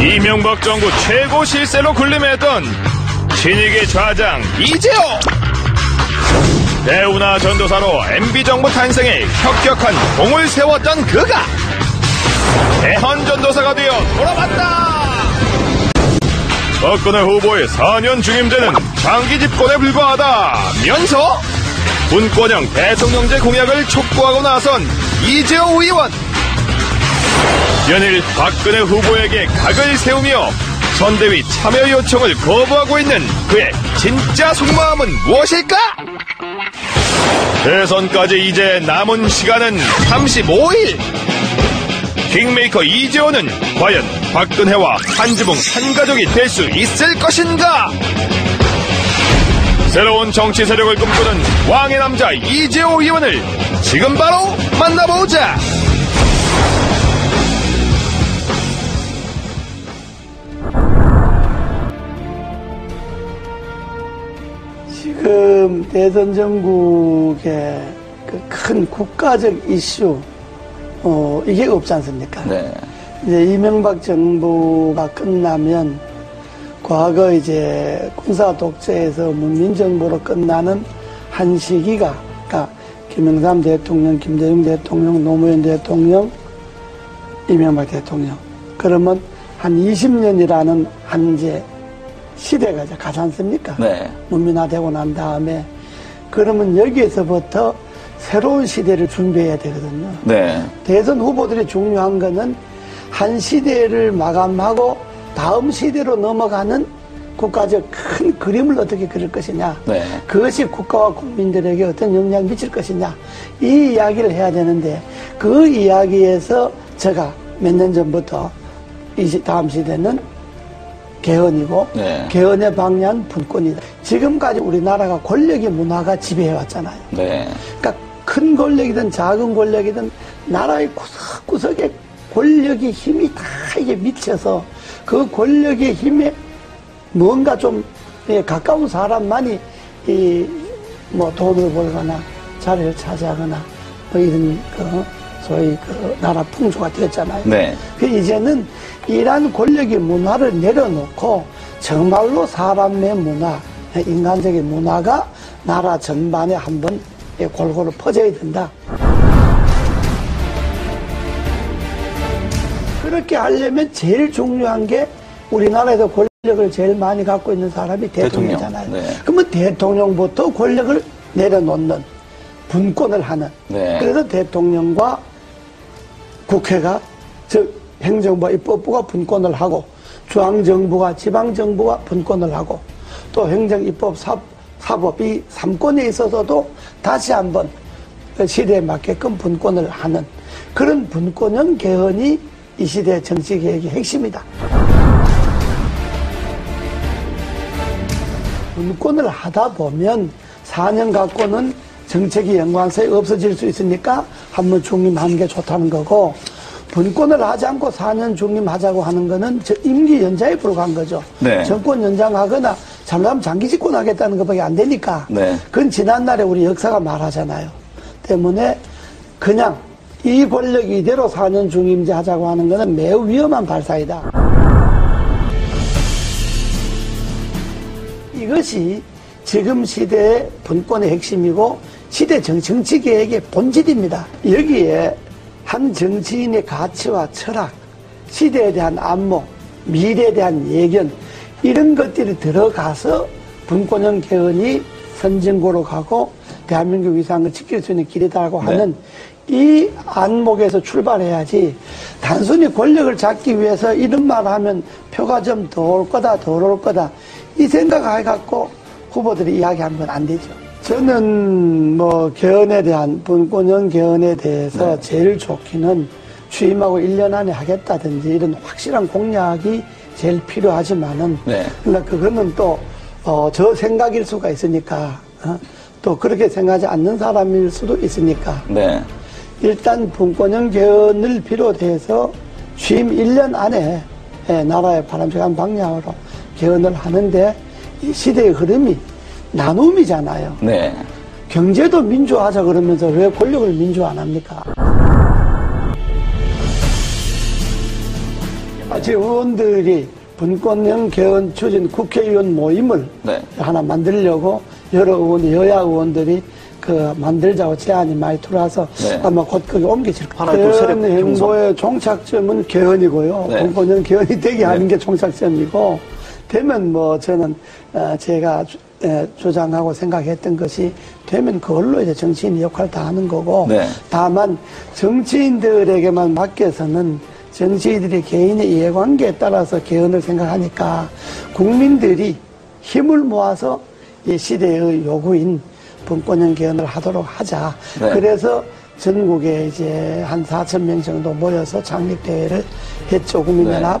이명박 정부 최고 실세로 군림했던 신익의 좌장 이재호. 대우나 전도사로 MB정부 탄생에 혁혁한 공을 세웠던 그가 대헌전도사가 되어 돌아왔다. 박근혜 후보의 4년 중임제는 장기 집권에 불과하다면서 분권형 대통령제 공약을 촉구하고 나선 이재호 의원. 연일 박근혜 후보에게 각을 세우며 선대위 참여 요청을 거부하고 있는 그의 진짜 속마음은 무엇일까? 대선까지 이제 남은 시간은 35일. 킹메이커 이재호는 과연 박근혜와 한 지붕 한 가족이 될 수 있을 것인가? 새로운 정치 세력을 꿈꾸는 왕의 남자 이재호 의원을 지금 바로 만나보자. 지금 대선 전국의 그 큰 국가적 이슈, 이게 없지 않습니까? 네. 이제 이명박 정부가 끝나면 과거 이제 군사 독재에서 문민정부로 끝나는 한 시기가, 그러니까 김영삼 대통령, 김대중 대통령, 노무현 대통령, 이명박 대통령. 그러면 한 20년이라는 한 이제 시대가 이제 가지 않습니까? 네. 문민화되고 난 다음에 그러면 여기에서부터 새로운 시대를 준비해야 되거든요. 네. 대선 후보들이 중요한 거는 한 시대를 마감하고 다음 시대로 넘어가는 국가적 큰 그림을 어떻게 그릴 것이냐. 네. 그것이 국가와 국민들에게 어떤 영향을 미칠 것이냐. 이 이야기를 해야 되는데 그 이야기에서 제가 몇 년 전부터 다음 시대는 개헌이고 네. 개헌의 방향 분권이다. 지금까지 우리나라가 권력의 문화가 지배해왔잖아요. 네. 그러니까 큰 권력이든 작은 권력이든 나라의 구석구석에 권력의 힘이 다 이게 미쳐서 그 권력의 힘에 뭔가 좀 가까운 사람만이 뭐 돈을 벌거나 자리를 차지하거나 뭐 이런 소위 나라 풍조가 되었잖아요. 네. 이제는 이러한 권력의 문화를 내려놓고 정말로 사람의 문화, 인간적인 문화가 나라 전반에 한번 골고루 퍼져야 된다. 그렇게 하려면 제일 중요한 게 우리나라에서 권력을 제일 많이 갖고 있는 사람이 대통령이잖아요. 네. 그러면 대통령부터 권력을 내려놓는 분권을 하는. 네. 그래서 대통령과 국회가 즉 행정부와 입법부가 분권을 하고 중앙정부가 지방정부가 분권을 하고 또 행정, 입법, 사법 이 3권에 있어서도 다시 한번 시대에 맞게끔 분권을 하는 그런 분권형 개헌이 이 시대의 정치개혁의 핵심이다. 분권을 하다 보면 4년 갖고는 정책이 연관성이 없어질 수 있으니까 한번 중임하는 게 좋다는 거고 분권을 하지 않고 4년 중임하자고 하는 거는 임기 연장에 불과한 거죠. 네. 정권 연장하거나 잘못하면 장기 집권하겠다는 것밖에 안 되니까 네. 그건 지난날에 우리 역사가 말하잖아요. 때문에 그냥 이 권력 이대로 4년 중임제 하자고 하는 것은 매우 위험한 발상이다. 이것이 지금 시대의 분권의 핵심이고 시대 정치개혁의 본질입니다. 여기에 한 정치인의 가치와 철학, 시대에 대한 안목, 미래에 대한 예견 이런 것들이 들어가서 분권형 개헌이 선진국으로 가고 대한민국 위상을 지킬 수 있는 길이다라고 하는 이 안목에서 출발해야지 단순히 권력을 잡기 위해서 이런 말을 하면 표가 좀 더 올 거다 덜 올 거다 이 생각을 해갖고 후보들이 이야기하는 건 안 되죠. 저는 뭐 개헌에 대한 분권형 개헌에 대해서 제일 좋기는 취임하고 1년 안에 하겠다든지 이런 확실한 공약이 제일 필요하지만은 그러니까 그거는 또 저 생각일 수가 있으니까 또 그렇게 생각하지 않는 사람일 수도 있으니까 일단 분권형 개헌을 비롯해서 취임 1년 안에 나라의 바람직한 방향으로 개헌을 하는데 이 시대의 흐름이 나눔이잖아요. 경제도 민주화하자 그러면서 왜 권력을 민주화 안 합니까? 제 의원들이 분권형 개헌 추진 국회의원 모임을 네. 하나 만들려고 여러 의원, 여야 의원들이 만들자고 제안이 많이 들어와서 네. 아마 곧 거기 옮겨질 거예요. 하나의 또 세력 개헌 행보의 형성. 종착점은 개헌이고요. 네. 분권형 개헌이 되게 하는 네. 게 종착점이고, 되면 저는 제가 주장하고 생각했던 것이 되면 그걸로 이제 정치인이 역할을 다 하는 거고, 네. 다만 정치인들에게만 맡겨서는 정치인들이 개인의 이해관계에 따라서 개헌을 생각하니까 국민들이 힘을 모아서 이 시대의 요구인 분권형 개헌을 하도록 하자. 네. 그래서 전국에 이제 한 4,000명 정도 모여서 창립대회를 했죠, 국민연합. 네.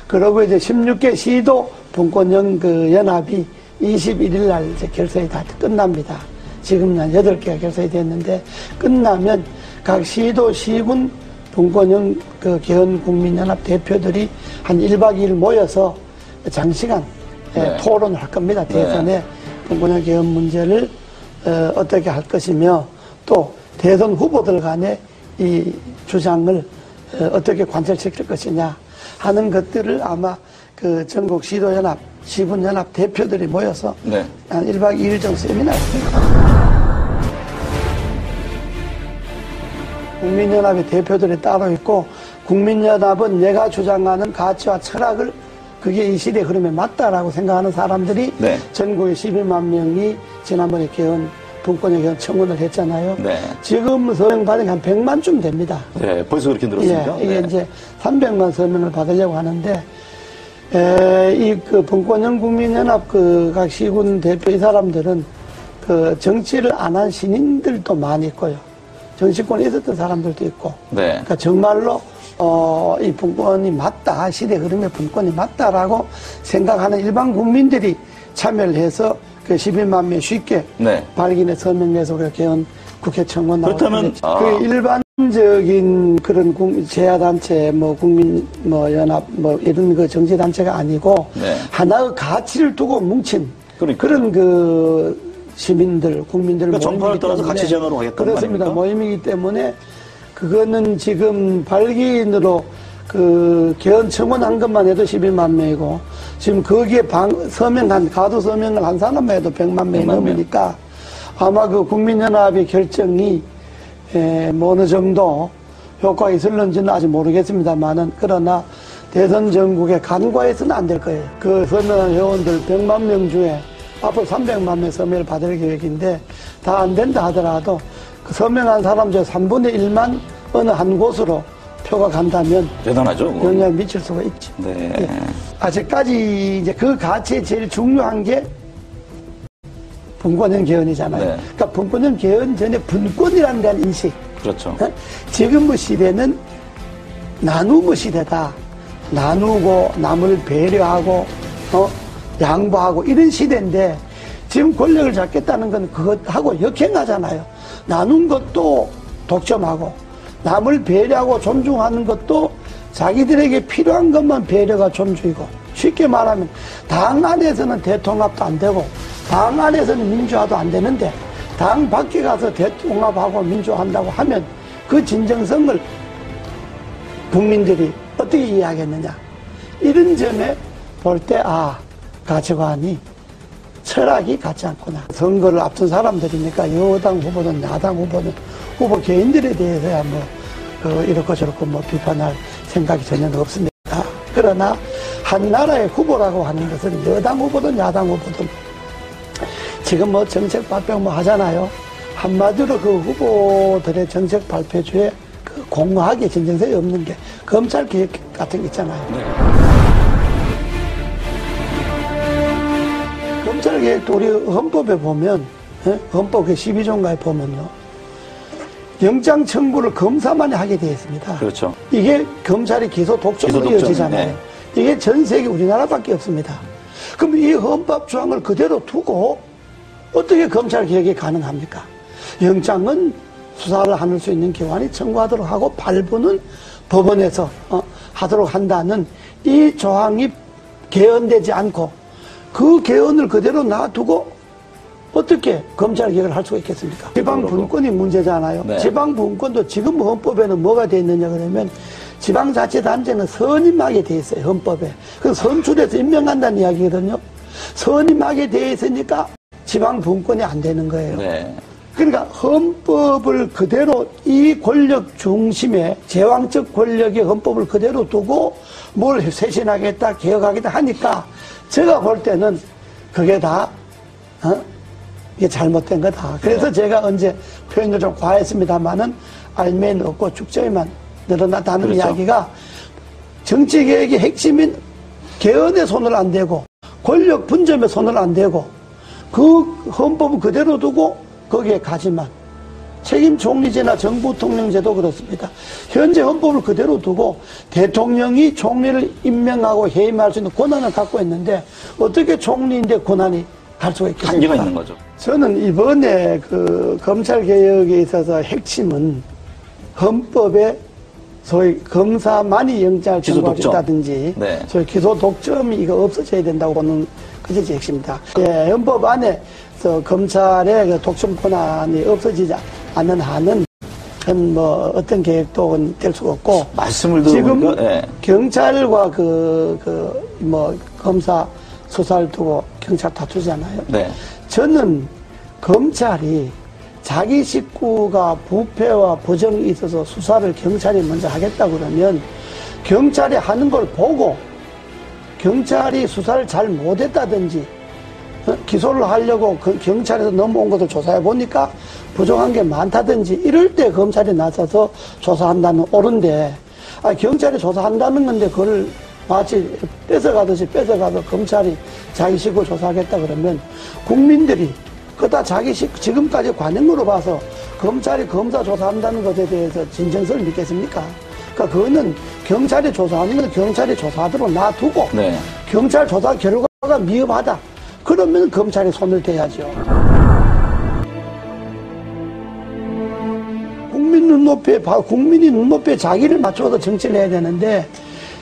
그러고 이제 16개 시도 분권형 연합이 21일 날 이제 결성이 다 끝납니다. 지금 한 8개가 결성이 됐는데, 끝나면 각 시도, 시군 분권형 개헌 국민연합 대표들이 한 1박 2일 모여서 장시간 네. 토론을 할 겁니다. 대선에 네. 분권형 개헌 문제를 어떻게 할 것이며, 또 대선 후보들 간의 이 주장을 어떻게 관철시킬 것이냐 하는 것들을 아마 전국 시도연합, 시군연합 대표들이 모여서 네. 한 1박 2일 정도 세미나를 국민연합의 대표들이 따로 있고, 국민연합은 내가 주장하는 가치와 철학을 그게 이 시대 흐름에 맞다라고 생각하는 사람들이 네. 전국에 12만 명이 지난번에 분권형 개헌 청원을 했잖아요. 네. 지금 서명 받은 게 한 100만쯤 됩니다. 네, 벌써 그렇게 늘었습니까? 예, 이게 네. 이제 300만 서명을 받으려고 하는데, 이 분권형 국민연합 각 시군 대표 이 사람들은 정치를 안 한 신인들도 많이 있고요. 정치권에 있었던 사람들도 있고. 네. 그러니까 정말로 이 분권이 맞다, 시대 흐름의 분권이 맞다라고 생각하는 일반 국민들이 참여를 해서 11만 명 쉽게 네. 발기내 서명해서 우리가 개헌 국회 청원 나오고. 그렇다면, 일반적인 그런 제야단체, 연합, 이런 정치단체가 아니고, 네. 하나의 가치를 두고 뭉친 그러니까요. 그런 시민들, 국민들 그러니까 정파를 모임이기 떠나서 때문에 가치 제안으로 하겠다는 그렇습니다. 거 아닙니까? 모임이기 때문에 그거는 지금 발기인으로 개헌 청원한 것만 해도 12만 명이고, 지금 거기에 가두 서명을 한 사람만 해도 100만 명이 100만 명. 넘으니까 아마 국민연합의 결정이 어느 정도 효과가 있을는지는 아직 모르겠습니다만은, 그러나 대선 전국에 간과해서는 안 될 거예요. 서명한 회원들 100만 명 중에 앞으로 300만 명 서명을 받을 계획인데, 다 안 된다 하더라도 서명한 사람 중에 3분의 1만 어느 한 곳으로 표가 간다면 대단하죠. 그건. 영향을 미칠 수가 있죠. 네. 예. 아직까지 이제 그 가치에 제일 중요한 게 분권형 개헌이잖아요. 네. 그러니까 분권형 개헌 전에 분권이라는 데한 인식. 그렇죠. 지금 시대는 나누고 시대다. 나누고 남을 배려하고 양보하고 이런 시대인데, 지금 권력을 잡겠다는 건 그것하고 역행하잖아요. 나눈 것도 독점하고 남을 배려하고 존중하는 것도 자기들에게 필요한 것만 배려가 존중이고, 쉽게 말하면 당 안에서는 대통합도 안 되고 당 안에서는 민주화도 안 되는데, 당 밖에 가서 대통합하고 민주화한다고 하면 그 진정성을 국민들이 어떻게 이해하겠느냐. 이런 점에 볼 때 가치관이, 철학이 같지 않구나. 선거를 앞둔 사람들이니까 여당 후보든 야당 후보든 후보 개인들에 대해서야 이렇고 저렇고 비판할 생각이 전혀 없습니다. 그러나 한 나라의 후보라고 하는 것은 여당 후보든 야당 후보든 지금 정책 발표 하잖아요. 한마디로 그 후보들의 정책 발표주에 공허하게 진정성이 없는 게 검찰 개혁 같은 게 있잖아요. 네. 검찰 개혁도 우리 헌법에 보면, 헌법 12조인가에 보면요, 영장 청구를 검사만이 하게 되어 있습니다. 그렇죠. 이게 검찰이 기소 독점으로 이어지잖아요. 네. 이게 전 세계 우리나라밖에 없습니다. 그럼 이 헌법 조항을 그대로 두고 어떻게 검찰 개혁이 가능합니까? 영장은 수사를 할 수 있는 기관이 청구하도록 하고 발부는 법원에서 하도록 한다는 이 조항이 개헌되지 않고 그 개헌을 그대로 놔두고 어떻게 검찰 개혁을 할 수가 있겠습니까? 지방분권이 문제잖아요. 네. 지방분권도 지금 헌법에는 뭐가 되어 있느냐 그러면 지방자치단체는 선임하게 돼 있어요, 헌법에. 그 선출해서 임명한다는 이야기거든요. 선임하게 돼 있으니까 지방 분권이 안 되는 거예요. 네. 그러니까 헌법을 그대로 이 권력 중심에 제왕적 권력의 헌법을 그대로 두고 뭘 쇄신하겠다, 개혁하겠다 하니까 제가 볼 때는 그게 다 이게 잘못된 거다. 그래서 네. 제가 언제 표현을 좀 과했습니다만은 알면 없고 축적에만 늘어났다는 그렇죠. 이야기가 정치개혁의 핵심인 개헌에 손을 안 대고 권력 분점에 손을 안 대고 그 헌법을 그대로 두고 거기에 가지만 책임 총리제나 정부 통령제도 그렇습니다. 현재 헌법을 그대로 두고 대통령이 총리를 임명하고 해임할 수 있는 권한을 갖고 있는데 어떻게 총리인데 권한이 갈 수가 있겠습니까? 한계가 있는 거죠. 저는 이번에 그 검찰 개혁에 있어서 핵심은 헌법에 소위 검사만이 영장을 청구할 수 있다든지 네. 소위 기소 독점이 이거 없어져야 된다고 보는 그게 제 핵심입니다. 예, 헌법 안에서 검찰의 그 독점 권한이 없어지지 않는 한은 뭐 어떤 계획도 될 수가 없고 말씀을 지금 들어보니까 예. 경찰과 뭐 검사 수사를 두고 경찰 다투잖아요. 네. 저는 검찰이 자기 식구가 부패와 부정이 있어서 수사를 경찰이 먼저 하겠다 그러면 경찰이 하는 걸 보고 경찰이 수사를 잘 못했다든지 기소를 하려고 그 경찰에서 넘어온 것을 조사해 보니까 부정한 게 많다든지 이럴 때 검찰이 나서서 조사한다는 옳은데 경찰이 조사한다는 건데 그걸 마치 뺏어가듯이 뺏어가서 검찰이 자기 식구 조사하겠다 그러면 국민들이 그다 자기 식구 지금까지 관행으로 봐서 검찰이 검사 조사한다는 것에 대해서 진정성을 믿겠습니까? 그러니까 그거는 경찰이 조사하는 건 경찰이 조사하도록 놔두고 네. 경찰 조사 결과가 미흡하다. 그러면 검찰이 손을 대야죠. 국민이 눈높이에 자기를 맞춰서 정치를 해야 되는데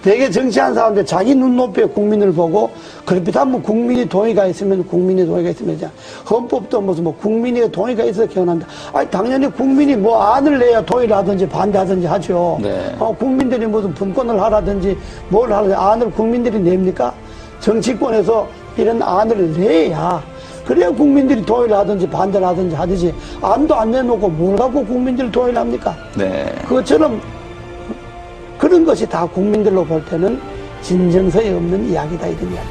되게 정치한 사람들 자기 눈높이에 국민을 보고 그렇다면 국민이 동의가 있으면 헌법도 무슨 뭐 국민의 동의가 있어서 개헌한다. 아니 당연히 국민이 뭐 안을 내야 동의를 하든지 반대하든지 하죠. 네. 국민들이 무슨 분권을 하라든지 뭘 하라든지 안을 국민들이 냅니까? 정치권에서 이런 안을 내야 그래야 국민들이 동의를 하든지 반대를 하든지 하듯이 안도 안 내놓고 뭘 갖고 국민들이 동의를 합니까? 네. 그것처럼 그런 것이 다 국민들로 볼 때는 진정성이 없는 이야기다 이런 이야기.